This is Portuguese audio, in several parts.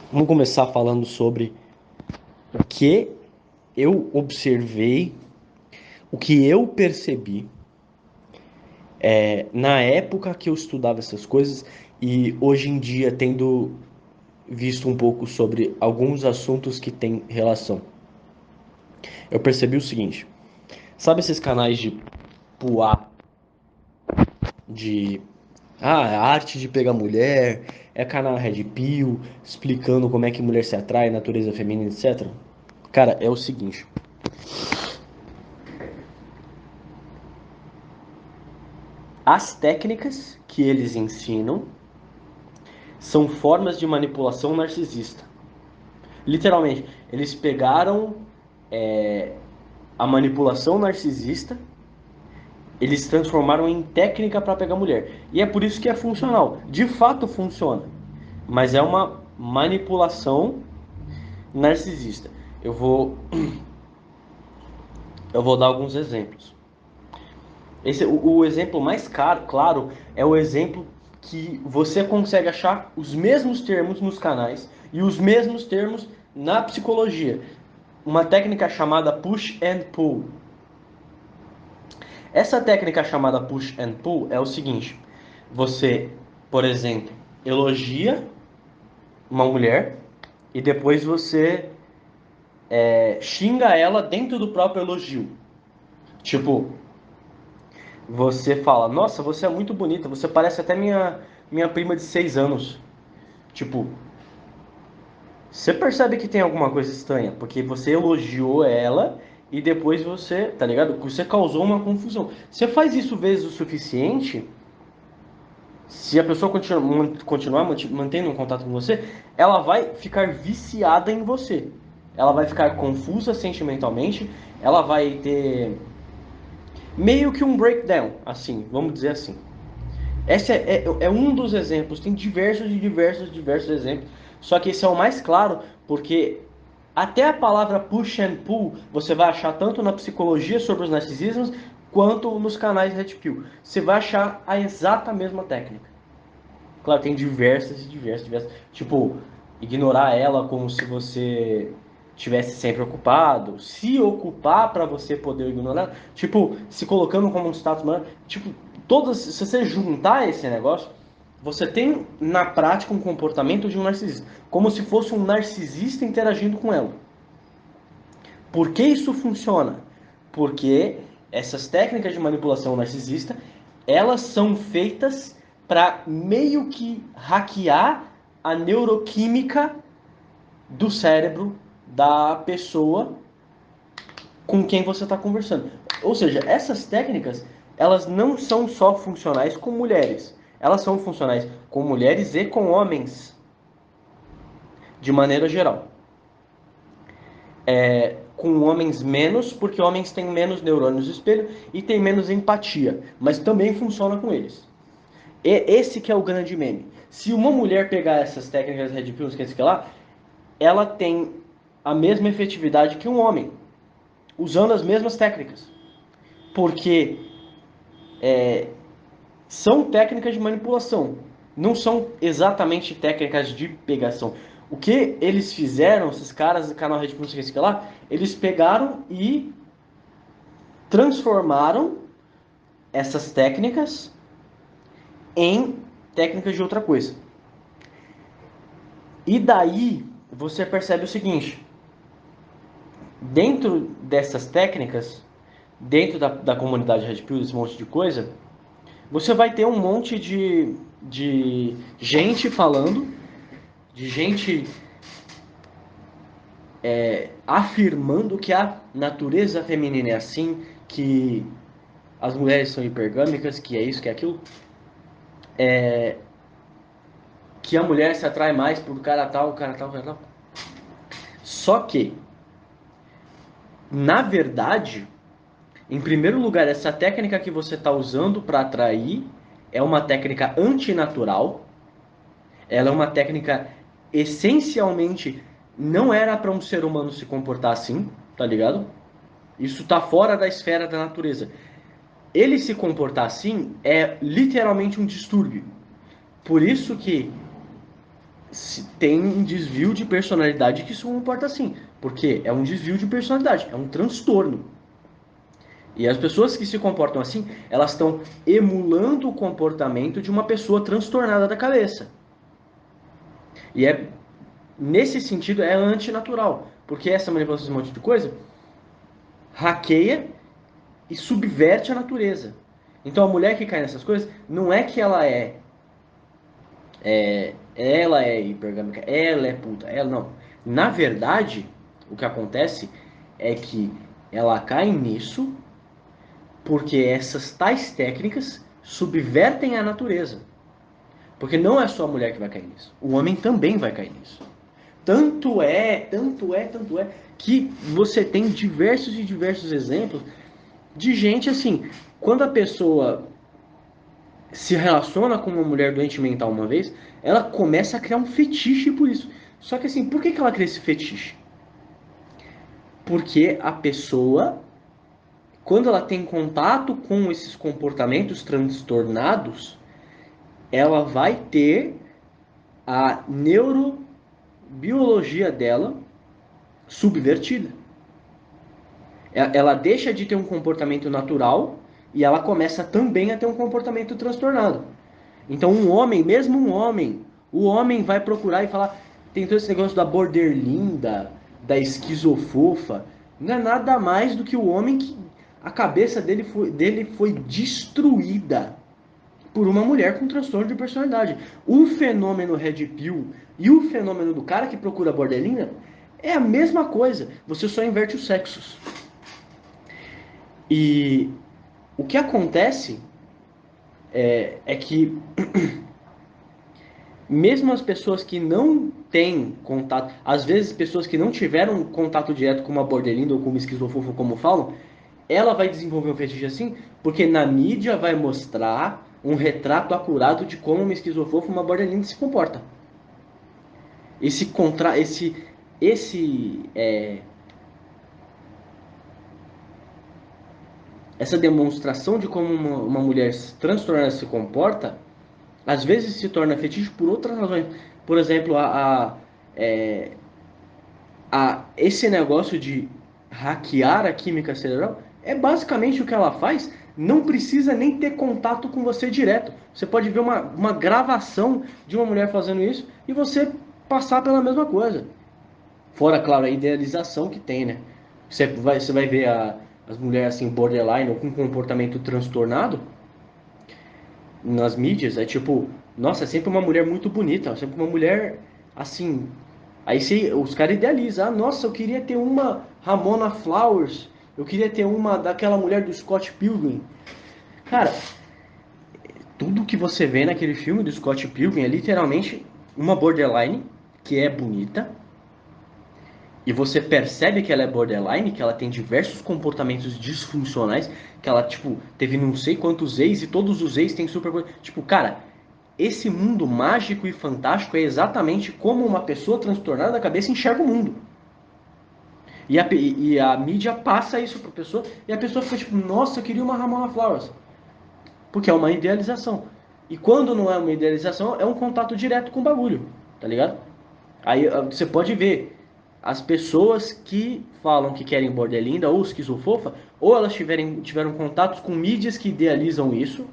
Vamos começar falando sobre o que eu observei, o que eu percebi na época que eu estudava essas coisas e hoje em dia tendo visto um pouco sobre alguns assuntos que têm relação. Eu percebi o seguinte: sabe esses canais de puá, de a arte de pegar mulher, canal Red Pill, explicando como é que mulher se atrai, natureza feminina, etc. Cara, é o seguinte: as técnicas que eles ensinam são formas de manipulação narcisista. Literalmente, eles pegaram a manipulação narcisista, eles transformaram em técnica para pegar mulher. E é por isso que é funcional. De fato funciona. Mas é uma manipulação narcisista. Eu vou, eu vou dar alguns exemplos. O exemplo mais claro é o exemplo que você consegue achar os mesmos termos nos canais e os mesmos termos na psicologia. Uma técnica chamada push and pull. Essa técnica chamada push and pull é o seguinte: você, por exemplo, elogia uma mulher e depois você xinga ela dentro do próprio elogio. Tipo, você fala: nossa, você é muito bonita, você parece até minha prima de 6 anos. Tipo, você percebe que tem alguma coisa estranha, porque você elogiou ela e depois você, tá ligado? Você causou uma confusão. Você faz isso vezes o suficiente, se a pessoa continuar mantendo um contato com você, ela vai ficar viciada em você. Ela vai ficar confusa sentimentalmente, ela vai ter meio que um breakdown, assim, vamos dizer assim. Esse é um dos exemplos, tem diversos exemplos, só que esse é o mais claro, porque até a palavra push and pull você vai achar tanto na psicologia sobre os narcisismos, quanto nos canais Red Pill. Você vai achar a exata mesma técnica. Claro, tem diversas. Tipo, ignorar ela como se você tivesse sempre ocupado, se ocupar para você poder ignorar, tipo, se colocando como um status humano, tipo, todas, se você juntar esse negócio, você tem na prática um comportamento de um narcisista, como se fosse um narcisista interagindo com ela. Por que isso funciona? Porque essas técnicas de manipulação narcisista, elas são feitas para meio que hackear a neuroquímica do cérebro da pessoa com quem você está conversando. Ou seja, essas técnicas, elas não são só funcionais com mulheres. Elas são funcionais com mulheres e com homens, de maneira geral. Com homens menos, porque homens têm menos neurônios de espelho e têm menos empatia, mas também funciona com eles. E esse que é o grande meme. Se uma mulher pegar essas técnicas Red Pill, que lá, ela tem a mesma efetividade que um homem, usando as mesmas técnicas. Porque são técnicas de manipulação, não são exatamente técnicas de pegação. O que eles fizeram, esses caras do canal Red Pill, que lá, eles pegaram e transformaram essas técnicas em técnicas de outra coisa. E daí você percebe o seguinte: dentro dessas técnicas, dentro da comunidade Red Pill, esse monte de coisa, você vai ter um monte de gente falando, de gente afirmando que a natureza feminina é assim, que as mulheres são hipergâmicas, que é isso, que é aquilo, que a mulher se atrai mais por cara tal, cara tal, cara tal. Só que, na verdade, em primeiro lugar, essa técnica que você está usando para atrair é uma técnica antinatural. Ela é uma técnica essencialmente não era para um ser humano se comportar assim, tá ligado? Isso está fora da esfera da natureza. Ele se comportar assim é literalmente um distúrbio. Por isso que tem um desvio de personalidade que isso comporta assim. Porque é um desvio de personalidade, é um transtorno. E as pessoas que se comportam assim, elas estão emulando o comportamento de uma pessoa transtornada da cabeça. E nesse sentido é antinatural, porque essa manipulação de um monte de coisa hackeia e subverte a natureza. Então a mulher que cai nessas coisas, não é que ela é hipergâmica, ela é puta, ela não. Na verdade, o que acontece é que ela cai nisso porque essas tais técnicas subvertem a natureza. Porque não é só a mulher que vai cair nisso. O homem também vai cair nisso. Tanto é que você tem diversos e diversos exemplos de gente assim, quando a pessoa se relaciona com uma mulher doente mental uma vez, ela começa a criar um fetiche por isso. Só que assim, por que ela cria esse fetiche? Porque a pessoa, quando ela tem contato com esses comportamentos transtornados, ela vai ter a neurobiologia dela subvertida. Ela deixa de ter um comportamento natural e ela começa também a ter um comportamento transtornado. Então, um homem, mesmo um homem, o homem vai procurar e falar: tem todo esse negócio da borderlinda, da esquizofofa. Não é nada mais do que o homem que a cabeça dele foi destruída por uma mulher com transtorno de personalidade. O fenômeno Red Pill e o fenômeno do cara que procura borderlinda é a mesma coisa, você só inverte os sexos. E o que acontece é que mesmo as pessoas que não têm contato, às vezes pessoas que não tiveram contato direto com uma borderlinda ou com uma esquizofofa, como falam, ela vai desenvolver um fetiche assim, porque na mídia vai mostrar um retrato acurado de como uma esquizofofa, uma borderlinda se comporta. Esse contra, esse essa demonstração de como uma mulher transtornada se comporta, às vezes se torna fetiche por outras razões. Por exemplo, é, esse negócio de hackear a química cerebral é basicamente o que ela faz. Não precisa nem ter contato com você direto. Você pode ver uma gravação de uma mulher fazendo isso e você passar pela mesma coisa. Fora, claro, a idealização que tem, né? Você vai ver as mulheres assim, borderline ou com comportamento transtornado nas mídias. É tipo, nossa, é sempre uma mulher muito bonita, é sempre uma mulher assim. Aí os caras idealizam, nossa, eu queria ter uma Ramona Flowers, eu queria ter uma daquela mulher do Scott Pilgrim. Cara, tudo que você vê naquele filme do Scott Pilgrim é literalmente uma borderline que é bonita, e você percebe que ela é borderline, que ela tem diversos comportamentos disfuncionais, que ela, tipo, teve não sei quantos ex e todos os ex têm super... Tipo, cara, esse mundo mágico e fantástico é exatamente como uma pessoa transtornada da cabeça enxerga o mundo. E a mídia passa isso pra pessoa, e a pessoa fica tipo, nossa, eu queria uma Ramona Flowers. Porque é uma idealização. E quando não é uma idealização, é um contato direto com o bagulho, tá ligado? Aí você pode ver, as pessoas que falam que querem borderlinda ou esquizofofa, ou elas tiveram contatos com mídias que idealizam isso,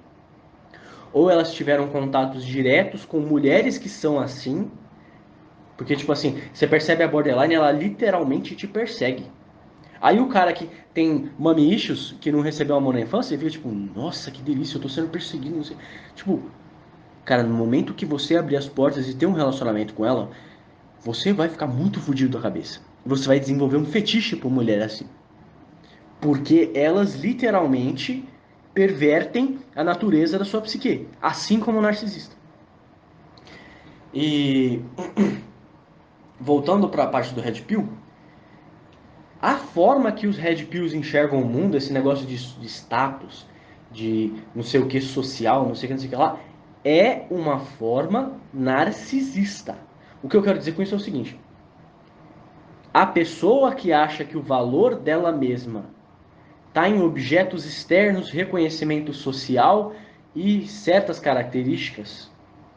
ou elas tiveram contatos diretos com mulheres que são assim, porque tipo assim, você percebe a borderline, ela literalmente te persegue. Aí o cara que tem mommy issues, que não recebeu amor na infância, ele fica tipo, nossa, que delícia, eu tô sendo perseguido, não sei. Tipo, cara, no momento que você abrir as portas e ter um relacionamento com ela, você vai ficar muito fudido da cabeça. Você vai desenvolver um fetiche por mulher assim. Porque elas literalmente pervertem a natureza da sua psique, assim como o narcisista. E voltando para a parte do Red Pill, a forma que os Red Pills enxergam o mundo, esse negócio de status, de não sei o que social, não sei o que, não sei o que lá, é uma forma narcisista. O que eu quero dizer com isso é o seguinte: a pessoa que acha que o valor dela mesma está em objetos externos, reconhecimento social e certas características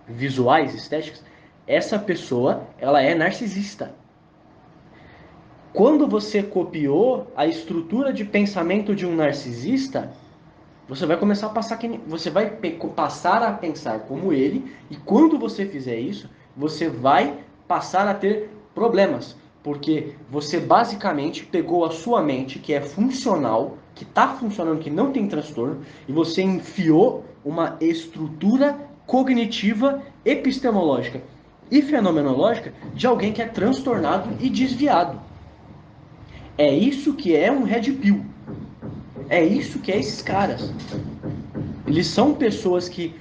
visuais, estéticas, essa pessoa, ela é narcisista. Quando você copiou a estrutura de pensamento de um narcisista, você vai começar a passar você vai passar a pensar como ele, e quando você fizer isso, você vai passar a ter problemas, porque você basicamente pegou a sua mente, que é funcional, que está funcionando, que não tem transtorno, e você enfiou uma estrutura cognitiva, epistemológica e fenomenológica de alguém que é transtornado e desviado. É isso que é um Red Pill. É isso que é esses caras. Eles são pessoas que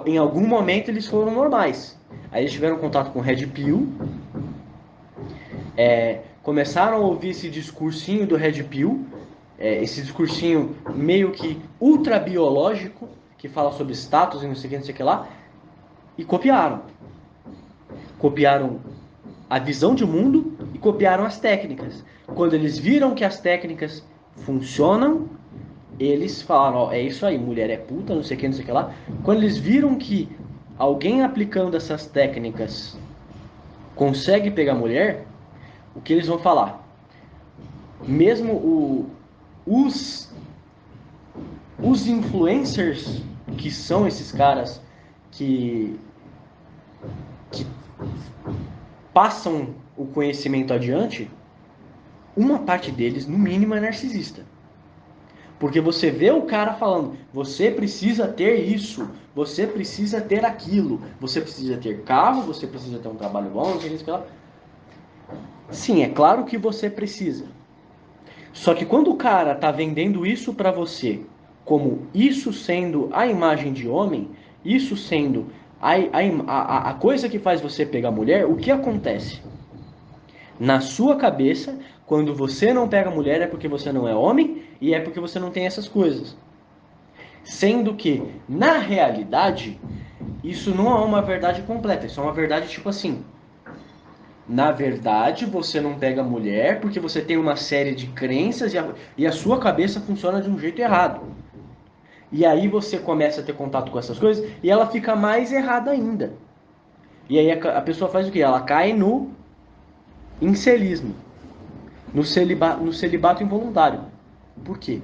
em algum momento eles foram normais. Aí eles tiveram contato com Red Pill, começaram a ouvir esse discursinho do Red Pill, esse discursinho meio que ultra biológico, que fala sobre status e não sei o que lá, e copiaram. Copiaram a visão de mundo e copiaram as técnicas. Quando eles viram que as técnicas funcionam, eles falaram, ó, é isso aí, mulher é puta, não sei o que, não sei o que lá. Quando eles viram que alguém aplicando essas técnicas consegue pegar mulher, o que eles vão falar? Mesmo os influencers, que são esses caras que passam o conhecimento adiante, uma parte deles, no mínimo, é narcisista. Porque você vê o cara falando, você precisa ter isso, você precisa ter aquilo, você precisa ter carro, você precisa ter um trabalho bom, não sei o que lá. Sim, é claro que você precisa. Só que quando o cara tá vendendo isso para você, como isso sendo a imagem de homem, isso sendo a coisa que faz você pegar mulher, o que acontece? Na sua cabeça, quando você não pega mulher é porque você não é homem e é porque você não tem essas coisas. Sendo que, na realidade, isso não é uma verdade completa. Isso é uma verdade tipo assim. Na verdade, você não pega mulher porque você tem uma série de crenças e a sua cabeça funciona de um jeito errado. E aí você começa a ter contato com essas coisas e ela fica mais errada ainda. E aí a pessoa faz o quê? Ela cai no incelismo, no celibato involuntário. Por quê?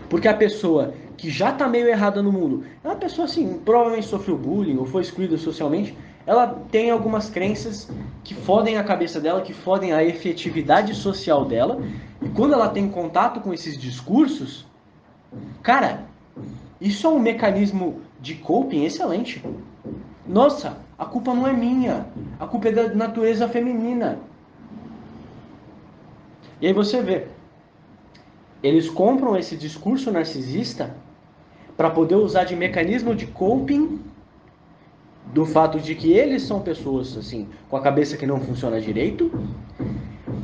Porque a pessoa que já está meio errada no mundo, é uma pessoa assim, provavelmente sofreu bullying ou foi excluída socialmente, ela tem algumas crenças que fodem a cabeça dela, que fodem a efetividade social dela, e quando ela tem contato com esses discursos, cara, isso é um mecanismo de coping excelente. Nossa, a culpa não é minha, a culpa é da natureza feminina. E aí você vê, eles compram esse discurso narcisista para poder usar de mecanismo de coping do fato de que eles são pessoas assim com a cabeça que não funciona direito.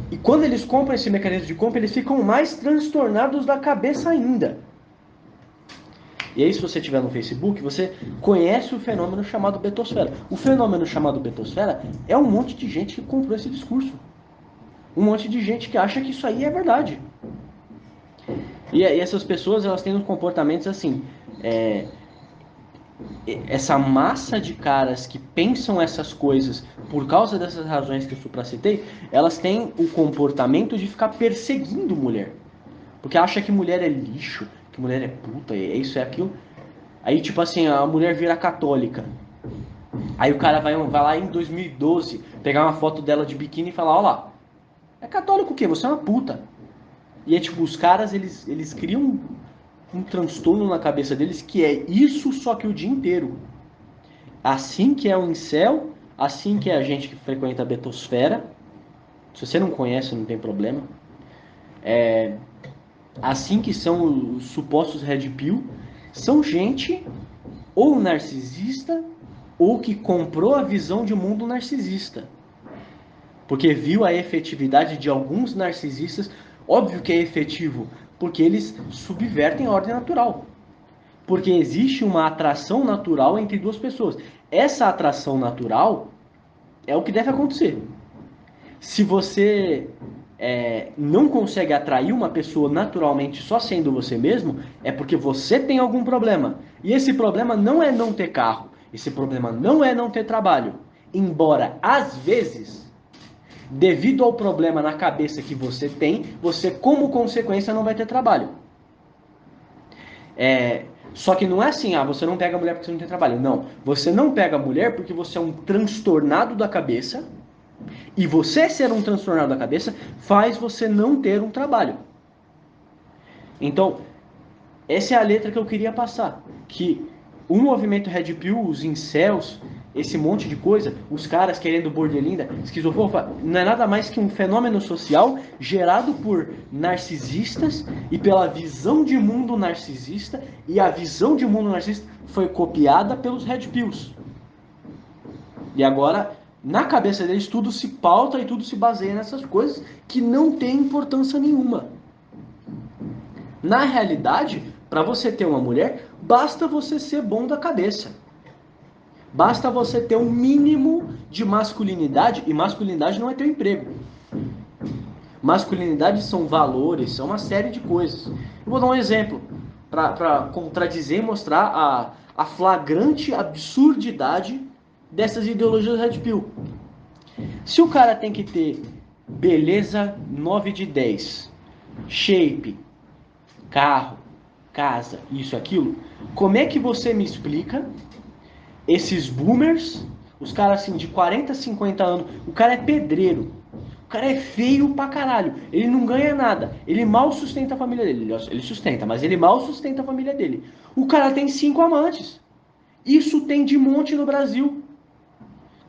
E quando eles compram esse mecanismo de coping, eles ficam mais transtornados da cabeça ainda. E aí, se você estiver no Facebook, você conhece o fenômeno chamado betosfera. O fenômeno chamado betosfera é um monte de gente que comprou esse discurso. Um monte de gente que acha que isso aí é verdade. E essas pessoas, elas têm uns comportamentos assim. Essa massa de caras que pensam essas coisas por causa dessas razões que eu supracitei, elas têm o comportamento de ficar perseguindo mulher. Porque acha que mulher é lixo, que mulher é puta, é isso, é aquilo. Aí, tipo assim, a mulher vira católica. Aí o cara vai lá em 2012 pegar uma foto dela de biquíni e falar, ó lá, é católico o quê? Você é uma puta. E é tipo, os caras, eles criam um transtorno na cabeça deles que é isso só que o dia inteiro. Assim que é o incel, assim que é a gente que frequenta a betosfera, se você não conhece, não tem problema. Assim que são os supostos red pill, são gente ou narcisista ou que comprou a visão de mundo narcisista. Porque viu a efetividade de alguns narcisistas, óbvio que é efetivo, porque eles subvertem a ordem natural. Porque existe uma atração natural entre duas pessoas. Essa atração natural é o que deve acontecer. Se você não consegue atrair uma pessoa naturalmente só sendo você mesmo, é porque você tem algum problema. E esse problema não é não ter carro. Esse problema não é não ter trabalho. Embora, às vezes, devido ao problema na cabeça que você tem, você, como consequência, não vai ter trabalho. Só que não é assim, você não pega a mulher porque você não tem trabalho. Não, você não pega a mulher porque você é um transtornado da cabeça, e você ser um transtornado da cabeça faz você não ter um trabalho. Então, essa é a letra que eu queria passar. Que o movimento Red Pill, os incels, esse monte de coisa, os caras querendo bordelinda, esquizofrenia, não é nada mais que um fenômeno social gerado por narcisistas e pela visão de mundo narcisista, e a visão de mundo narcisista foi copiada pelos Red Pills. E agora, na cabeça deles, tudo se pauta e tudo se baseia nessas coisas que não tem importância nenhuma. Na realidade, para você ter uma mulher, basta você ser bom da cabeça. Basta você ter um mínimo de masculinidade, e masculinidade não é teu emprego. Masculinidade são valores, são uma série de coisas. Eu vou dar um exemplo para contradizer e mostrar a flagrante absurdidade dessas ideologias Red Pill. Se o cara tem que ter beleza 9 de 10, shape, carro, casa, isso, aquilo, como é que você me explica esses boomers, os caras assim de 40, 50 anos, o cara é pedreiro, o cara é feio pra caralho, ele não ganha nada, ele mal sustenta a família dele, ele sustenta, mas ele mal sustenta a família dele. O cara tem 5 amantes, isso tem de monte no Brasil.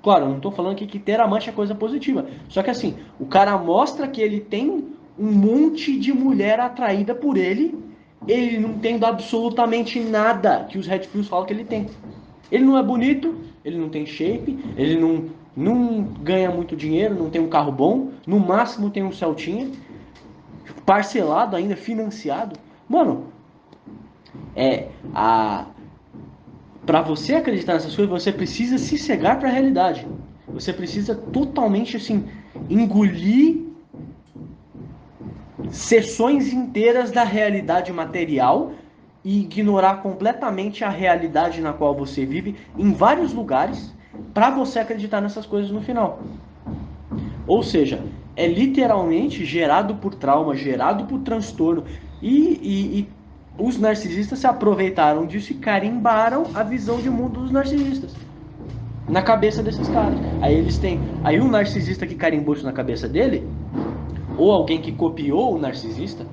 Claro, eu não tô falando aqui que ter amante é coisa positiva, só que assim, o cara mostra que ele tem um monte de mulher atraída por ele não tendo absolutamente nada que os Red Pills falam que ele tem. Ele não é bonito, ele não tem shape, ele não ganha muito dinheiro, não tem um carro bom, no máximo tem um Celtinha, parcelado ainda, financiado. Mano, para você acreditar nessas coisas, você precisa se cegar para a realidade. Você precisa totalmente assim engolir seções inteiras da realidade material e ignorar completamente a realidade na qual você vive em vários lugares para você acreditar nessas coisas no final. Ou seja, é literalmente gerado por trauma, gerado por transtorno e os narcisistas se aproveitaram disso e carimbaram a visão de mundo dos narcisistas na cabeça desses caras. Aí um narcisista que carimbou isso na cabeça dele, ou alguém que copiou o narcisista,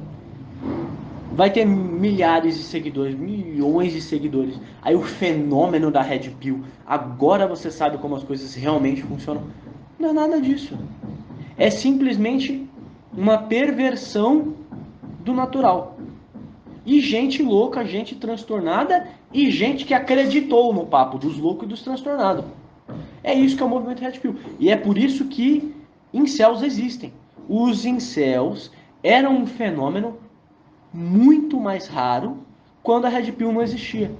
vai ter milhares de seguidores, milhões de seguidores. Aí o fenômeno da Red Pill, agora você sabe como as coisas realmente funcionam. Não é nada disso. É simplesmente uma perversão do natural. E gente louca, gente transtornada e gente que acreditou no papo dos loucos e dos transtornados. É isso que é o movimento Red Pill. E é por isso que incels existem. Os incels eram um fenômeno muito mais raro quando a Red Pill não existia.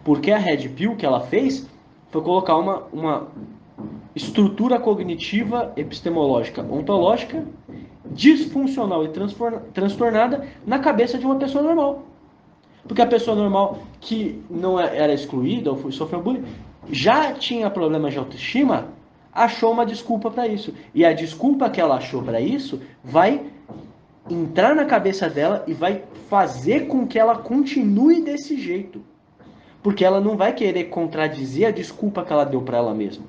Porque a Red Pill que ela fez foi colocar uma estrutura cognitiva, epistemológica, ontológica, disfuncional e transtornada na cabeça de uma pessoa normal. Porque a pessoa normal que não era excluída ou sofreu bullying, já tinha problemas de autoestima, achou uma desculpa para isso. E a desculpa que ela achou para isso vai entrar na cabeça dela e vai fazer com que ela continue desse jeito. Porque ela não vai querer contradizer a desculpa que ela deu para ela mesma.